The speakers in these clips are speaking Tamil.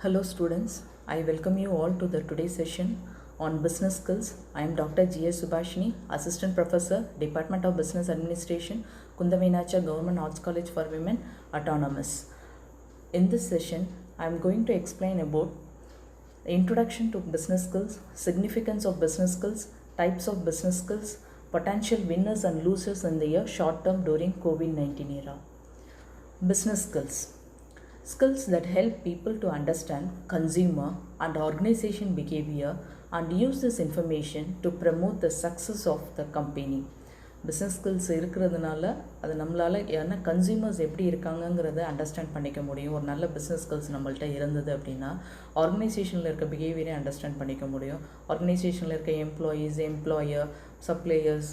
Hello students, I welcome you all to the today's session on business skills. I am Dr. G.S. Subhashini, Assistant Professor, Department of Business Administration, Kundavinacha Government Arts College for Women, Autonomous. In this session, I am going to explain about the introduction to business skills, significance of business skills, types of business skills, potential winners and losers in the year short term during COVID-19 era. Business skills. Skills that help people to understand consumer and organization behavior and use this information to promote the success of the company. Business skills இருக்கிறதுனால அது நம்மளால் ஏன்னா கன்சியூமர்ஸ் எப்படி இருக்காங்கங்கிறத அண்டர்ஸ்டாண்ட் பண்ணிக்க முடியும். ஒரு நல்ல பிஸ்னஸ் ஸ்கில்ஸ் நம்மள்ட்ட இருந்தது அப்படின்னா ஆர்கனைசேஷனில் இருக்க பிஹேவியரை அண்டர்ஸ்டாண்ட் பண்ணிக்க முடியும். ஆர்கனைசேஷனில் இருக்க எம்ப்ளாயீஸ், எம்ப்ளாயர், சப்ளையர்ஸ்,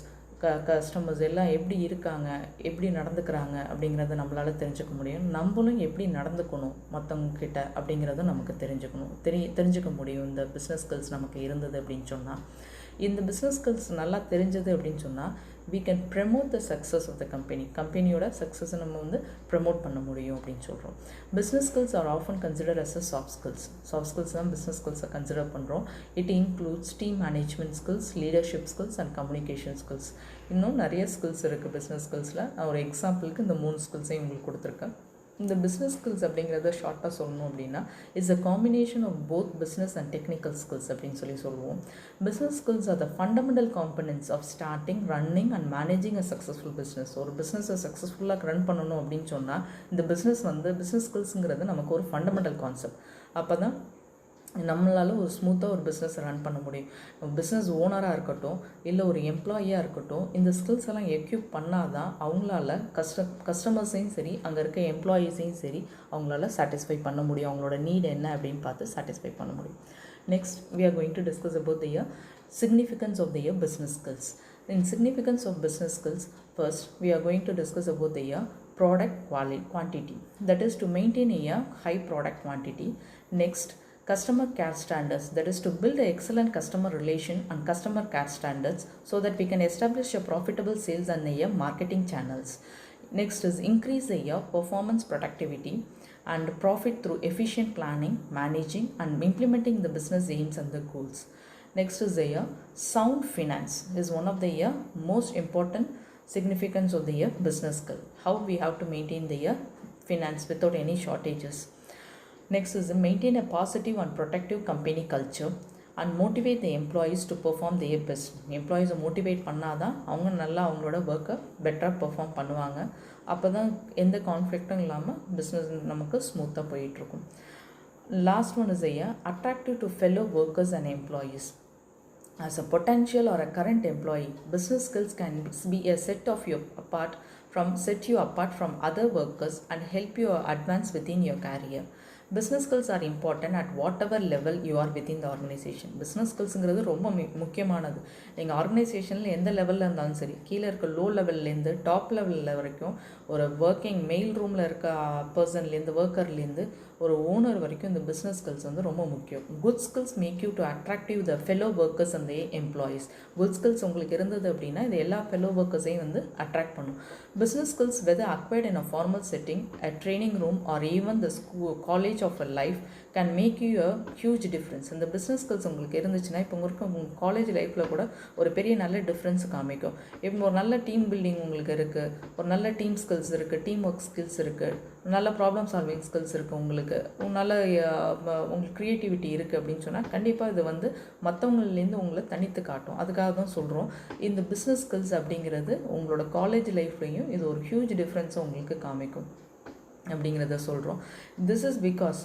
கஸ்டமர்ஸ் எல்லாம் எப்படி இருக்காங்க, எப்படி நடந்துக்கிறாங்க அப்படிங்கிறத நம்மளால் தெரிஞ்சுக்க முடியும். நம்மளும் எப்படி நடந்துக்கணும் மற்றவங்க கிட்ட அப்படிங்கிறத நமக்கு தெரிஞ்சுக்க முடியும். இந்த பிஸ்னஸ் ஸ்கில்ஸ் நமக்கு இருந்தது அப்படின்னு சொன்னால், இந்த பிஸ்னஸ் ஸ்கில்ஸ் நல்லா தெரிஞ்சது அப்படின்னு சொன்னால் we can promote the success of the company. கம்பெனியோட சக்ஸஸை நம்ம வந்து ப்ரமோட் பண்ண முடியும் அப்படின்னு சொல்கிறோம். Business skills are often consider as a soft skills. Soft skills தான் பிஸ்னஸ் ஸ்கில்ஸை கன்சிடர் பண்ணுறோம். It includes team management skills, leadership skills and communication skills. இன்னும் நிறைய ஸ்கில்ஸ் இருக்குது பிஸ்னஸ் ஸ்கில்ஸில். நான் ஒரு எக்ஸாம்பிளுக்கு இந்த 3 ஸ்கில்ஸையும் உங்களுக்கு கொடுத்துருக்கேன். இந்த பிஸ்னஸ் ஸ்கில்ஸ் அப்படிங்கிறத ஷார்ட்டாக சொல்லணும் அப்படின்னா it's a combination of both business and technical skills அப்படின்னு சொல்லுவோம். Business skills are the fundamental components of starting, running and managing a successful business. ஒரு பிஸ்னஸை சக்ஸஸ்ஃபுல்லாக ரன் பண்ணணும் அப்படின்னு சொன்னால் இந்த பிஸ்னஸ் ஸ்கில்ஸுங்கிறது நமக்கு ஒரு ஃபண்டமெண்டல் கான்செப்ட். அப்போ தான் நம்மளால் ஒரு ஸ்மூத்தாக ஒரு பிஸ்னஸை ரன் பண்ண முடியும். பிஸ்னஸ் ஓனராக இருக்கட்டும், இல்லை ஒரு எம்ப்ளாயியாக இருக்கட்டும், இந்த ஸ்கில்ஸ் எல்லாம் எக்யூப் பண்ணால் தான் அவங்களால கஸ்டமர்ஸையும் சரி, அங்கே இருக்க எம்ப்ளாயீஸையும் சரி அவங்களால சாட்டிஸ்ஃபை பண்ண முடியும். அவங்களோட நீட் என்ன அப்படின்னு பார்த்து சாட்டிஸ்ஃபை பண்ண முடியும். Next we are going to discuss about the significance of the business skills. In significance of business skills, first we are going to discuss about the product quantity, that is to maintain a high product quantity. Next, customer care standards, that is to build an excellent customer relation and customer care standards so that we can establish a profitable sales and marketing channels. Next is increase the performance productivity and profit through efficient planning, managing and implementing the business aims and the goals. Next is the sound finance is one of the most important significance of the business skill. How we have to maintain the finance without any shortages. Next is maintain a positive and protective company culture and motivate the employees to perform their best. எம்ப்ளாயீஸை மோட்டிவேட் பண்ணால் தான் அவங்க நல்லா அவங்களோட ஒர்க்கை பெட்டராக பெர்ஃபார்ம் பண்ணுவாங்க. அப்போ தான் எந்த கான்ஃப்ளிக்டும் இல்லாமல் பிஸ்னஸ் நமக்கு ஸ்மூத்தாக போயிட்டுருக்கும். Last one is attractive to fellow workers and employees. As a potential or a current employee, business skills can be a set you apart from other workers and help you advance within your career. Business skills are important at whatever level you are within the organization. Business skillsங்கிறது ரொம்ப முக்கியமானது. நீங்கள் ஆர்கனைசேஷனில் எந்த லெவலில் இருந்தாலும் சரி, கீழே இருக்க லோ லெவல்லேருந்து டாப் லெவலில் வரைக்கும், ஒரு ஒர்க்கிங் மெயில் ரூமில் இருக்க பர்சன்லேருந்து, ஒர்க்கர்லேருந்து ஒரு ஓனர் வரைக்கும் இந்த பிஸ்னஸ் ஸ்கில்ஸ் வந்து ரொம்ப முக்கியம். Good skills make you to attractive the fellow workers and the employees. Good skills உங்களுக்கு இருந்தது அப்படின்னா இது எல்லா ஃபெலோ ஒர்க்கர்ஸையும் வந்து அட்ராக்ட் பண்ணும். Business skills whether acquired in a formal setting, a training room or even the college of a life can make you a huge difference. இந்த பிஸ்னஸ் ஸ்கில்ஸ் உங்களுக்கு இருந்துச்சுன்னா இப்போ உங்கள் காலேஜ் லைஃப்பில் கூட ஒரு பெரிய நல்ல டிஃப்ரென்ஸ் காமிக்கும். இப்போ ஒரு நல்ல டீம் பில்டிங் உங்களுக்கு இருக்குது, ஒரு நல்ல டீம் ஸ்கில்ஸ் இருக்குது, டீம் ஒர்க் ஸ்கில்ஸ் இருக்குது, நல்ல ப்ராப்ளம் சால்விங் ஸ்கில்ஸ் இருக்குது, உங்களுக்கு நல்ல உங்களுக்கு க்ரியேட்டிவிட்டி இருக்குது அப்படின்னு சொன்னால் கண்டிப்பாக இது வந்து மற்றவங்கலேருந்து உங்களை தனித்து காட்டும். அதுக்காக தான் சொல்கிறோம், இந்த பிஸ்னஸ் ஸ்கில்ஸ் அப்படிங்கிறது உங்களோட காலேஜ் லைஃப்லையும் இது ஒரு ஹியூஜ் டிஃப்ரென்ஸை உங்களுக்கு காமிக்கும் அப்படிங்கிறத சொல்கிறோம். This is because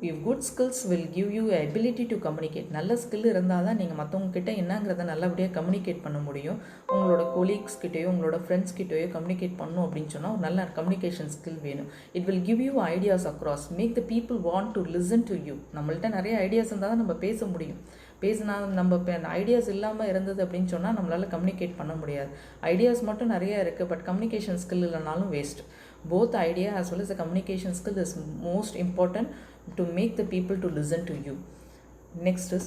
if good skills will give you ability to communicate. நல்ல ஸ்கில் இருந்தால் தான் நீங்கள் மற்றவங்கக்கிட்ட என்னங்கிறத நல்லபடியாக கம்யூனிகேட் பண்ண முடியும். உங்களோட கொலீக்ஸ் கிட்டேயோ உங்களோட ஃப்ரெண்ட்ஸ் கிட்டேயோ கம்யூனிகேட் பண்ணணும் அப்படின்னு சொன்னால் ஒரு நல்ல கம்யூனிகேஷன் ஸ்கில் வேணும். It will give you ideas across, make the people want to listen to you. நம்மள்ட்ட நிறைய ஐடியாஸ் இருந்தால் தான் நம்ம பேச முடியும். பேசினா நம்ம ஐடியாஸ் இல்லாமல் இருந்தது அப்படின்னு சொன்னால் நம்மளால் கம்யூனிகேட் பண்ண முடியாது. ஐடியாஸ் மட்டும் நிறையா இருக்குது, பட் கம்யூனிகேஷன் ஸ்கில் இல்லைனாலும் waste. Both idea as well as the communication skill is most important to make the people to listen to you. Next is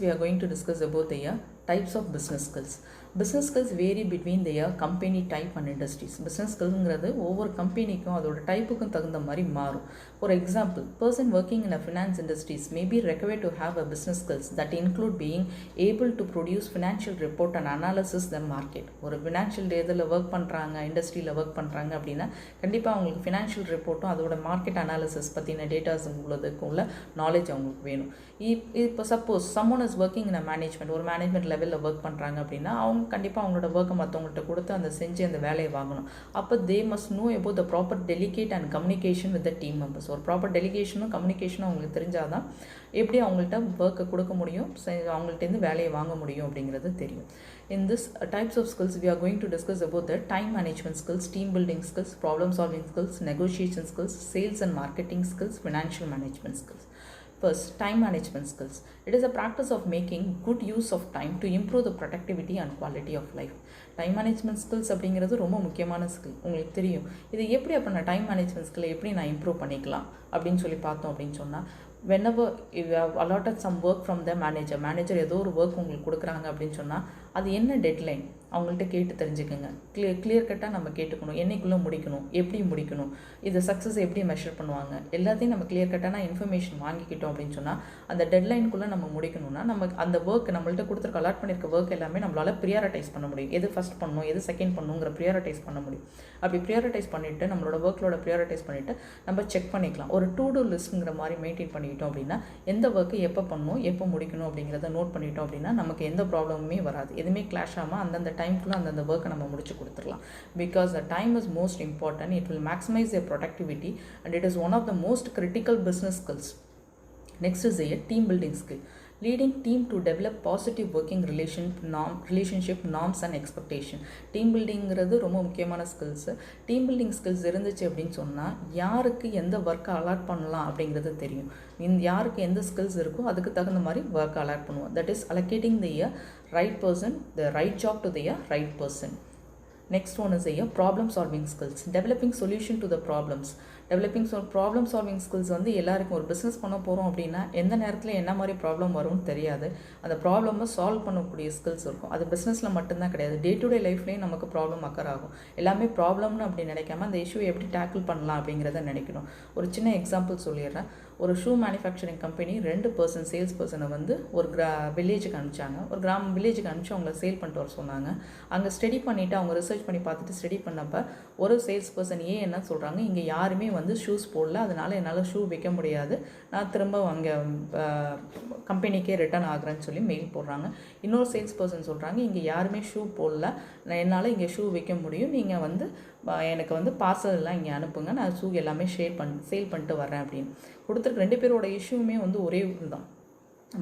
we are going to discuss about the types of business skills. Business skills vary between their company type and industries. Business ஸ்கில்ங்கிறது ஒவ்வொரு கம்பெனிக்கும் அதோட டைப்புக்கும் தகுந்த மாதிரி மாறும். For example, person working in a finance industries may be required to have a business skills that include being able to produce financial report and analysis the market. ஒரு ஃபினான்ஷியல் இதில் ஒர்க் பண்ணுறாங்க, இண்டஸ்ட்ரியில் ஒர்க் பண்ணுறாங்க அப்படின்னா கண்டிப்பாக அவங்களுக்கு ஃபினான்ஷியல் ரிப்போர்ட்டும் அதோட மார்க்கெட் அனாலிசிஸ் பற்றின டேட்டாஸ் உள்ளதுக்குள்ள நாலேஜ் அவங்களுக்கு வேணும். இப்போ suppose சம்மோன் is working in a management, ஒரு மேனேஜ்மெண்ட் லெவலில் ஒர்க் பண்ணுறாங்க அப்படின்னா அவங்க கண்டிப்பாக அவங்களோட ஒர்க்கை மற்றவங்கள்ட்ட கொடுத்து அந்த செஞ்சு அந்த வேலையை வாங்கணும். அப்போ they must know about the proper delegate and communication with the team members. ஒரு ப்ராப்பர் டெலிகேஷனும் கம்யூனிகேஷனும் அவங்களுக்கு தெரிஞ்சால் தான் எப்படி அவங்கள்ட்ட ஒர்க்கை கொடுக்க முடியும், அவங்கள்ட்டேருந்து வேலையை வாங்க முடியும் அப்படிங்கிறது தெரியும். In this types of skills, we are going to discuss about the time management skills, team building skills, problem solving skills, negotiation skills, sales and marketing skills, financial management skills. First, time management skills. It is a practice of making good use of time to improve the productivity and quality of life. Time management skills அப்படிங்கிறது ரொம்ப முக்கியமான ஸ்கில். உங்களுக்கு தெரியும் இது எப்படி அப்போ நான் டைம் மேனேஜ்மெண்ட் ஸ்கில்லை எப்படி நான் இம்ப்ரூவ் பண்ணிக்கலாம் அப்படின்னு சொல்லி பார்த்தோம் அப்படின்னு சொன்னால், whenever you have allotted some work from the manager ஏதோ ஒரு ஒர்க் உங்களுக்கு கொடுக்குறாங்க அப்படின்னு சொன்னால் அது என்ன டெட்லைன் அவங்கள்ட்ட கேட்டு தெரிஞ்சுக்கோங்க. கிளியர் கட்டாக நம்ம கேட்டுக்கணும், என்னைக்குள்ளே முடிக்கணும், எப்படி முடிக்கணும், இது சக்ஸஸ் எப்படி மெஷர் பண்ணுவாங்க, எல்லாத்தையும் நம்ம கிளியர் கட்டான இன்ஃபர்மேஷன் வாங்கிக்கிட்டோம் அப்படின்னு சொன்னால் அந்த டெட்லைனுக்குள்ளே நம்ம முடிக்கணும்னா நம்ம அந்த ஒர்க் நம்மள்ட்ட கொடுத்துருக்க அலாட் பண்ணியிருக்க ஒர்க் எல்லாமே நம்மளால் ப்ரியாரிட்டைஸ் பண்ண முடியும். எது ஃபஸ்ட் பண்ணணும், எது செகண்ட் பண்ணணுங்கிற ப்ரியாரிட்டைஸ் பண்ண முடியும். அப்படி ப்ரியாரிட்டைஸ் பண்ணிவிட்டு நம்மளோட ஒர்க்லோட ப்ரியாரிட்டைஸ் பண்ணிவிட்டு நம்ம செக் பண்ணிக்கலாம். ஒரு டு டூ லிஸ்ட்டுங்கிற மாதிரி மெயின்டைன் பண்ணிக்கிட்டோம் அப்படின்னா எந்த ஒர்க்கு எப்போ பண்ணணும், எப்போ முடிக்கணும் அப்படிங்கிறத நோட் பண்ணிட்டோம் அப்படின்னா நமக்கு எந்த ப்ராப்ளமுமே வராது. எதுவுமே கிளாஷ் ஆகாமல் அந்தந்த டைம்குள்ளே அந்தந்த ஒர்க்கை நம்ம முடிச்சு கொடுத்துடலாம். Because the time is most important. It will maximise their productivity and it is one of the most critical business skills. Next is a team building skill. Leading team to develop positive working relationship norms and expectation. Team பில்டிங்கிறது ரொம்ப முக்கியமான ஸ்கில்ஸு. டீம் பில்டிங் ஸ்கில்ஸ் இருந்துச்சு அப்படின்னு சொன்னால் யாருக்கு எந்த ஒர்க்கை அலாட் பண்ணலாம் அப்படிங்கிறது தெரியும். யாருக்கு எந்த ஸ்கில்ஸ் இருக்கோ அதுக்கு தகுந்த மாதிரி ஒர்க்கை அலாட் பண்ணுவோம். That is allocating the right person, the right job to the right person. Next one is a problem solving skills. Developing solution to the problems. Problem solving skills வந்து எல்லாருக்கும் ஒரு பிஸ்னஸ் பண்ண போகிறோம் அப்படின்னா எந்த நேரத்தில் என்ன மாதிரி ப்ராப்ளம் வரும்னு தெரியாது. அந்த ப்ராப்ளமை சால்வ் பண்ணக்கூடிய ஸ்கில்ஸ் இருக்கும். அது பிஸ்னஸில் மட்டும்தான் கிடையாது, டே டு டே லைஃப்லேயும் நமக்கு ப்ராப்ளம் அக்கர் ஆகும். எல்லாமே ப்ராப்ளம்னு அப்படி நினைக்காம அந்த இஷ்யூ எப்படி டேக்கிள் பண்ணலாம் அப்படிங்கிறத நினைக்கணும். ஒரு சின்ன எக்ஸாம்பிள் சொல்லிடுறேன். ஒரு ஷூ மேனுஃபேக்சரிங் கம்பெனி 2 சேல்ஸ் பர்சனை வந்து ஒரு வில்லேஜுக்கு அனுப்பிச்சாங்க. ஒரு வில்லேஜுக்கு அனுப்பிச்சு அவங்கள சேல் பண்ணிட்டு வர சொன்னாங்க. அங்கே ஸ்டடி பண்ணிவிட்டு அவங்க ரிசர்ச் பண்ணி பார்த்துட்டு ஸ்டடி பண்ணப்போ ஒரு சேல்ஸ் பர்சன் என்ன சொல்கிறாங்க, இங்கே யாருமே வந்து ஷூஸ் போடல, அதனால் என்னால் ஷூ விற்க முடியாது, நான் திரும்ப அங்கே கம்பெனிக்கே ரிட்டர்ன் ஆகுறேன்னு சொல்லி மெயில் போடுறாங்க. இன்னொரு சேல்ஸ் பர்சன் சொல்கிறாங்க, இங்கே யாருமே ஷூ போடல, என்னால் இங்கே ஷூ விற்க முடியும், நீங்கள் வந்து எனக்கு வந்து பார்சல்லாம் இங்கே அனுப்புங்க, நான் ஷூ எல்லாமே சேல் பண்ணிட்டு வரேன் அப்படின்னு கொடுத்துருக்கு. 2 பேரோட இஷ்யூமே வந்து ஒரே இதுதான்.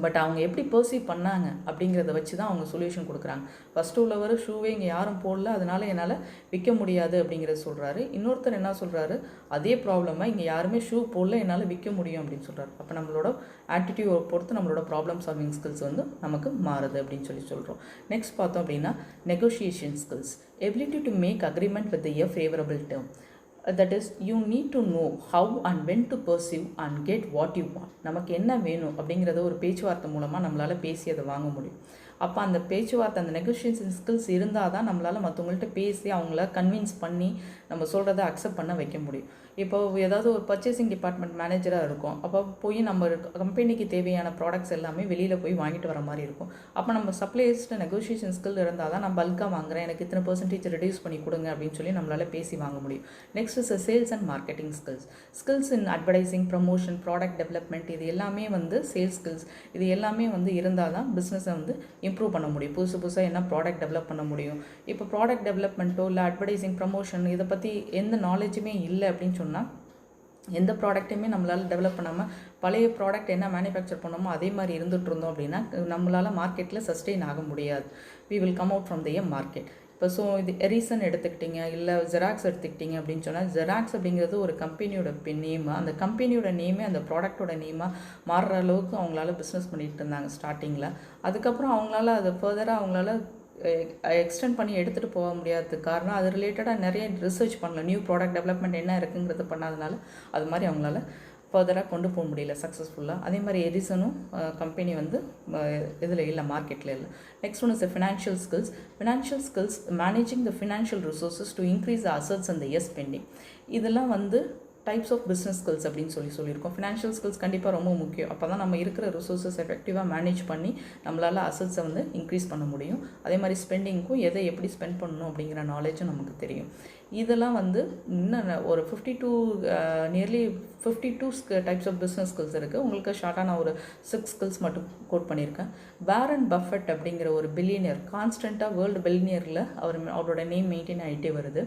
பட் அவங்க எப்படி பர்சீவ் பண்ணாங்க அப்படிங்கிறத வச்சு தான் அவங்க சொல்யூஷன் கொடுக்குறாங்க. ஃபஸ்ட்டு உள்ளவர் ஷூவே இங்கே யாரும் போடல, அதனால் என்னால் விற்க முடியாது அப்படிங்கிறத சொல்கிறாரு. இன்னொருத்தர் என்ன சொல்கிறாரு, அதே ப்ராப்ளமாக இங்கே யாருமே ஷூ போடல, என்னால் விற்க முடியும் அப்படின்னு சொல்கிறாரு. அப்போ நம்மளோட ஆட்டிடியூட் பொறுத்து நம்மளோட ப்ராப்ளம் சால்விங் ஸ்கில்ஸ் வந்து நமக்கு மாறுது அப்படின்னு சொல்கிறோம். நெக்ஸ்ட் பார்த்தோம் அப்படின்னா negotiation skills. Ability to make agreement with a favorable term. That is, you need to know how and when to pursue and get what you want. நமக்கு என்ன வேணும் அப்படிங்கிறத ஒரு பேச்சுவார்த்தை மூலமாக நம்மளால் பேசி அதை வாங்க முடியும். அப்போ அந்த பேச்சுவார்த்தை, அந்த நெகோஷியேஷன் ஸ்கில்ஸ் இருந்தால் தான் நம்மளால் மற்றவங்கள்ட்ட பேசி அவங்கள கன்வின்ஸ் பண்ணி நம்ம சொல்கிறத அக்செப்ட் பண்ண வைக்க முடியும். இப்போ ஏதாவது ஒரு பர்ச்சேசிங் டிபார்ட்மெண்ட் மேனேஜராக இருக்கும், அப்போ போய் நம்ம கம்பெனிக்கு தேவையான ப்ராடக்ட்ஸ் எல்லாமே வெளியில் போய் வாங்கிட்டு வர மாதிரி இருக்கும். அப்போ நம்ம சப்ளையர்ஸ்ட்டு நெகோஷியேஷன் ஸ்கில் இருந்தால் தான் நான் பல்காக வாங்குறேன், எனக்கு இத்தனை % ரெடியூஸ் பண்ணி கொடுங்க அப்படின்னு சொல்லி நம்மளால் பேசி வாங்க முடியும். Next is sales and marketing skills. Skills in advertising, promotion, product development, இது எல்லாமே வந்து சேல்ஸ் ஸ்கில்ஸ். இது எல்லாமே வந்து இருந்தால் தான் பிஸ்னஸை வந்து இம்ப்ரூவ் பண்ண முடியும். புதுசாக என்ன ப்ராடக்ட் டெவலப் பண்ண முடியும். இப்போ ப்ராடக்ட் டெவலப்மெண்ட்டோ இல்லை அட்வர்டைசிங், ப்ரமோஷன் இதை பற்றி எந்த நாலேஜுமே இல்லை அப்படின்னு சொன்னால் எந்த ப்ராடக்ட்டையுமே நம்மளால் டெவலப் பண்ணாமல் பழைய ப்ராடக்ட் என்ன மேனுஃபேக்சர் பண்ணோமோ அதே மாதிரி இருந்துகிட்டு இருந்தோம் அப்படின்னா நம்மளால் மார்க்கெட்டில் சஸ்டெயின் ஆக முடியாது. We will come out from the market. இப்போ ஸோ இது எரிசன் எடுத்துக்கிட்டிங்க, இல்லை ஜெராக்ஸ் எடுத்துக்கிட்டிங்க அப்படின்னு சொன்னால், ஜெராக்ஸ் அப்படிங்கிறது ஒரு கம்பெனியோட நேமாக, அந்த கம்பெனியோட நேமே அந்த ப்ராடக்டோட நேமாக மாறுற அளவுக்கு அவங்களால பிஸ்னஸ் பண்ணிகிட்டு இருந்தாங்க ஸ்டார்டிங்கில். அதுக்கப்புறம் அவங்களால அதை ஃபர்தராக அவங்களால எக்ஸ்டெண்ட் பண்ணி எடுத்துகிட்டு போக முடியாததுக்கு காரணம் அது ரிலேட்டடாக நிறைய ரிசர்ச் பண்ணல, நியூ ப்ராடக்ட் டெவலப்மெண்ட் என்ன இருக்குங்கிறது பண்ணாதனால அது மாதிரி அவங்களால ஃபர்தராக கொண்டு போக முடியல சக்ஸஸ்ஃபுல்லாக. அதே மாதிரி எடிசனும் கம்பெனி வந்து இதில் இல்லை, மார்க்கெட்டில் இல்லை. Next one is financial skills. Financial skills managing the financial resources to increase the assets and the spending. இதெல்லாம் வந்து டைப்ஸ் ஆஃப் பிஸ்னஸ் ஸ்கில்ஸ் அப்படின்னு சொல்லியிருக்கோம். ஃபினான்ஷியல் ஸ்கில்ஸ் கண்டிப்பாக ரொம்ப முக்கியம். அப்போ தான் நம்ம இருக்கிற ரிசோர்ஸஸ் எஃபெக்டிவாக மேனேஜ் பண்ணி நம்மளால் அசட்ஸை வந்து இன்க்ரீஸ் பண்ண முடியும். அதே மாதிரி ஸ்பெண்டிங்க்கும் எதை எப்படி ஸ்பெண்ட் பண்ணணும் அப்படிங்கிற நாலேஜும் நமக்கு தெரியும். இதெல்லாம் வந்து இன்னும் ஒரு 52 டைப்ஸ் ஆஃப் பிஸ்னஸ் ஸ்கில்ஸ் இருக்குது. உங்களுக்கு ஷார்ட்டாக நான் ஒரு 6 ஸ்கில்ஸ் மட்டும் கோட் பண்ணியிருக்கேன். வாரன் பஃபெட் அப்படிங்கிற ஒரு பில்லியனியர், கான்ஸ்டண்ட்டாக வேர்ல்டு பில்லியனியரில் அவரோட நேம் மெயின்டைன் ஆகிட்டே வருது,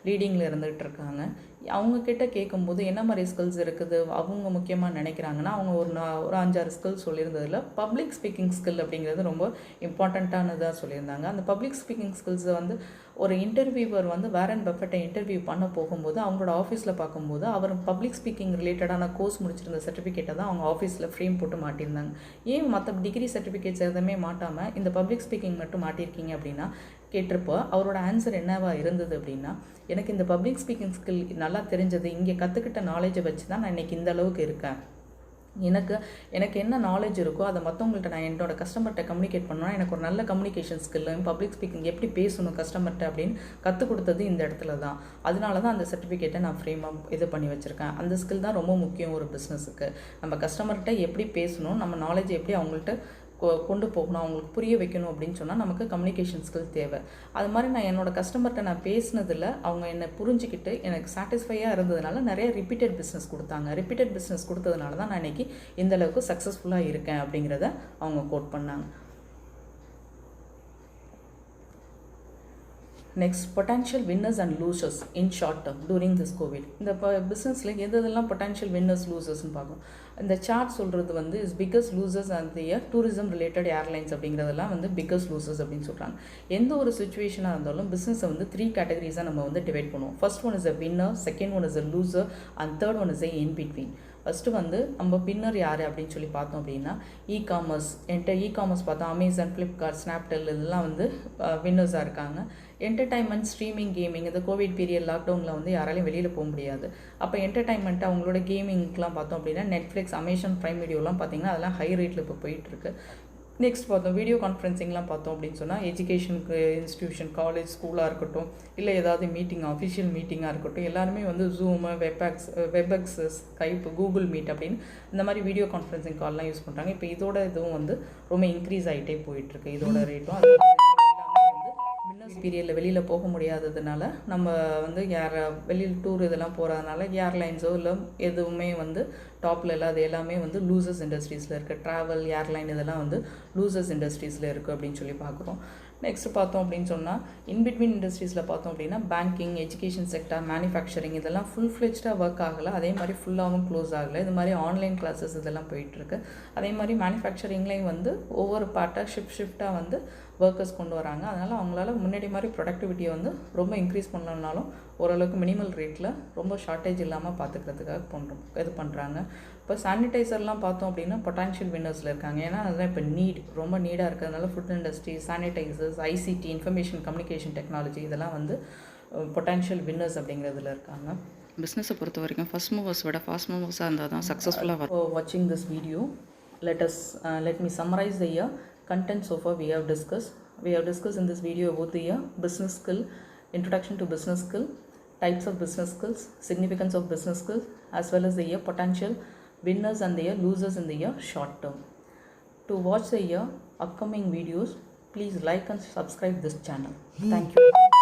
லீடிங்கில் இருந்துகிட்டு இருக்காங்க. அவங்கக்கிட்ட கேட்கும்போது என்ன மாதிரி ஸ்கில்ஸ் இருக்குது அவங்க முக்கியமாக நினைக்கிறாங்கன்னா, அவங்க ஒரு 5-6 ஸ்கில்ஸ் சொல்லியிருந்ததில் பப்ளிக் ஸ்பீக்கிங் ஸ்கில் அப்படிங்கிறது ரொம்ப இம்பார்ட்டண்ட்டானதாக சொல்லியிருந்தாங்க. அந்த பப்ளிக் ஸ்பீக்கிங் ஸ்கில்ஸை வந்து ஒரு இன்டர்வியூவர் வந்து வாரன் பஃபெட்டை இன்டர்வியூ பண்ண போகும்போது அவங்களோட ஆஃபீஸில் பார்க்கும்போது அவர் பப்ளிக் ஸ்பீக்கிங் ரிலேட்டடான கோர்ஸ் முடிச்சிருந்த சர்டிஃபிகேட்டை தான் அவங்க ஆஃபீஸில் ஃப்ரேம் போட்டு மாட்டியிருந்தாங்க. ஏன் மற்ற டிகிரி சர்டிஃபிகேட்ஸ் எதுவுமே மாட்டாமல் இந்த பப்ளிக் ஸ்பீக்கிங் மட்டும் மாட்டியிருக்கீங்க அப்படின்னா கேட்டிருப்போ அவரோட ஆன்சர் என்னவா இருந்தது அப்படின்னா, எனக்கு இந்த பப்ளிக் ஸ்பீக்கிங் ஸ்கில் நல்லா தெரிஞ்சது, இங்கே கற்றுக்கிட்ட நாலேஜை வச்சு தான் நான் இன்றைக்கி இந்த அளவுக்கு இருக்கேன். எனக்கு என்ன நாலேஜ் இருக்கோ அதை மற்றவங்கள்ட்ட நான் என்னோட கஸ்டமர்கிட்ட கம்யூனிகேட் பண்ணோன்னா எனக்கு ஒரு நல்ல கம்யூனிகேஷன் ஸ்கில்லும் பப்ளிக் ஸ்பீக்கிங் எப்படி பேசணும் கஸ்டமர்கிட்ட அப்படின்னு கற்றுக் கொடுத்தது இந்த இடத்துல தான். அதனால தான் அந்த சர்டிஃபிகேட்டை நான் ஃப்ரேமாக இது பண்ணி வச்சுருக்கேன். அந்த ஸ்கில் தான் ரொம்ப முக்கியம் ஒரு பிஸ்னஸுக்கு. நம்ம கஸ்டமர்கிட்ட எப்படி பேசணும், நம்ம நாலேஜ் எப்படி அவங்கள்ட்ட கொண்டு போகணும், அவங்களுக்கு புரிய வைக்கணும் அப்படின்னு சொன்னால் நமக்கு கம்யூனிகேஷன் ஸ்கில் தேவை. அது மாதிரி நான் என்னோடய கஸ்டமர்கிட்ட நான் பேசினதில் அவங்க என்னை புரிஞ்சுக்கிட்டு எனக்கு சாட்டிஸ்ஃபையாக இருந்ததுனால நிறைய ரிப்பீட்டட் பிஸ்னஸ் கொடுத்தாங்க. ரிப்பீட்டட் பிஸ்னஸ் கொடுத்ததுனால தான் நான் இன்றைக்கி இந்தளவுக்கு சக்ஸஸ்ஃபுல்லாக இருக்கேன் அப்படிங்கிறத அவங்க கோட் பண்ணாங்க. Next, potential winners and losers in short term touring this Covid. இந்த பிஸ்னஸில் எதெல்லாம் பொட்டன்ஷியல் வின்னர்ஸ் லூசர்ஸ்னு பார்க்கும். இந்த சார்ட் சொல்கிறது வந்து is biggest losers and tourism related airlines அப்படிங்கிறதெல்லாம் வந்து பிக்கஸ்ட் லூசர்ஸ் அப்படின்னு சொல்கிறாங்க. எந்த ஒரு சுச்சுவேஷனாக இருந்தாலும் பிஸ்னஸை வந்து 3 கேட்டகரிஸாக நம்ம வந்து டிவைட் பண்ணுவோம். First one is a winner, second one is a loser and third one is a in between. First வந்து நம்ம வின்னர் யார் அப்படின்னு சொல்லி பார்த்தோம் அப்படின்னா இகாமர்ஸ். இகாமர்ஸ் பார்த்தோம், அமேசான், ஃப்ளிப்கார்ட், ஸ்னாப்டெல் இதெல்லாம் வந்து வின்னர்ஸாக இருக்காங்க. Entertainment, streaming, gaming. இந்த கோவிட் பீரியட் லாக்டவுனில் வந்து யாராலையும் வெளியில் போக முடியாது. அப்போ என்டர்டைன்மெண்ட்டு அவங்களோட கேமிங்க்கெலாம் பார்த்தோம் அப்படின்னா நெட்ஃப்ளிக்ஸ், அமேசான் ப்ரைம் வீடியோலாம் பார்த்திங்கன்னா அதெல்லாம் ஹை ரேட்டில் இப்போ போயிட்டுருக்கு. நெக்ஸ்ட் பார்த்தோம் வீடியோ கான்ஃபரன்சிங்லாம் பார்த்தோம் அப்படின்னு சொன்னால் எஜுகேஷனுக்கு இன்ஸ்டியூஷன், காலேஜ், ஸ்கூலாக இருக்கட்டும், இல்லை ஏதாவது மீட்டிங், அஃபிஷியல் மீட்டிங்காக இருக்கட்டும், எல்லாருமே வந்து zoom, Webex, Skype, Google meet அப்படின்னு இந்த மாதிரி வீடியோ கான்ஃபரன்சிங் கால்லாம் யூஸ் பண்ணுறாங்க. இப்போ இதோட இதுவும் வந்து ரொம்ப இன்க்ரீஸ் ஆகிட்டே போயிட்டுருக்கு இதோட ரேட்டும். அது வின்னர்ஸ் பீரியடில் வெளியில் போக முடியாததுனால நம்ம வந்து வெளியில் டூர் இதெல்லாம் போகிறதுனால ஏர்லைன்ஸோ இல்லை எதுவுமே வந்து டாப்பில் இல்லை, அது எல்லாமே வந்து லூசர்ஸ் இண்டஸ்ட்ரீஸில் இருக்குது. ட்ராவல், ஏர்லைன் இதெல்லாம் வந்து லூசர்ஸ் இண்டஸ்ட்ரீஸில் இருக்குது அப்படின்னு சொல்லி பார்க்குறோம். நெக்ஸ்ட் பார்த்தோம் அப்படின்னு சொன்னால் இன்பிட்வீன் இண்டஸ்ட்ரீஸில் பார்த்தோம் அப்படின்னா பேங்கிங், எஜுகேஷன் செக்டர், மேனுஃபேக்சரிங் இதெல்லாம் ஃபுல் ஃப்ளெஜ்டாக ஒர்க் ஆகலை. அதே மாதிரி ஃபுல்லாகவும் க்ளோஸ் ஆகலை. இது மாதிரி ஆன்லைன் கிளாஸஸ் இதெல்லாம் போயிட்டுருக்கு. அதே மாதிரி மேனுஃபேக்சரிங்லேயும் வந்து ஒவ்வொரு பார்ட்டாக ஷிஃப்டாக வந்து ஒர்க்கர்ஸ் கொண்டு வராங்க. அதனால் அவங்களால முன்னாடி மாதிரி ப்ரொடக்டிவிட்டியை வந்து ரொம்ப இன்க்ரீஸ் பண்ணலனாலும் ஓரளவுக்கு மினிமல் ரேட்டில் ரொம்ப ஷார்ட்டேஜ் இல்லாமல் பார்த்துக்கிறதுக்காக இது பண்ணுறாங்க. இப்போ சானிடைசர்லாம் பார்த்தோம் அப்படின்னா பொட்டன்ஷியல் வின்னர்ஸில் இருக்காங்க. ஏன்னா அதுதான் இப்போ ரொம்ப நீடாக இருக்கிறதுனால food industry, sanitisers, ICT, information communication technology இதெல்லாம் வந்து பொட்டன்ஷியல் வின்னர்ஸ் அப்படிங்கிறதுல இருக்காங்க. பிஸ்னஸை பொறுத்த வரைக்கும் ஃபஸ்ட் மூவர்ஸ் விட ஃபாஸ்ட் மூவர்ஸாக இருந்தால் தான் சக்ஸஸ்ஃபுல்லாக வரும். வாட்சிங் this video, let me summarize the content so far we have discussed. We have discussed in this video about the business skill, introduction to business skill, types of business skills, significance of business skills, as well as the potential winners and the losers in the short term. To watch the upcoming videos, please like and subscribe this channel. Thank you.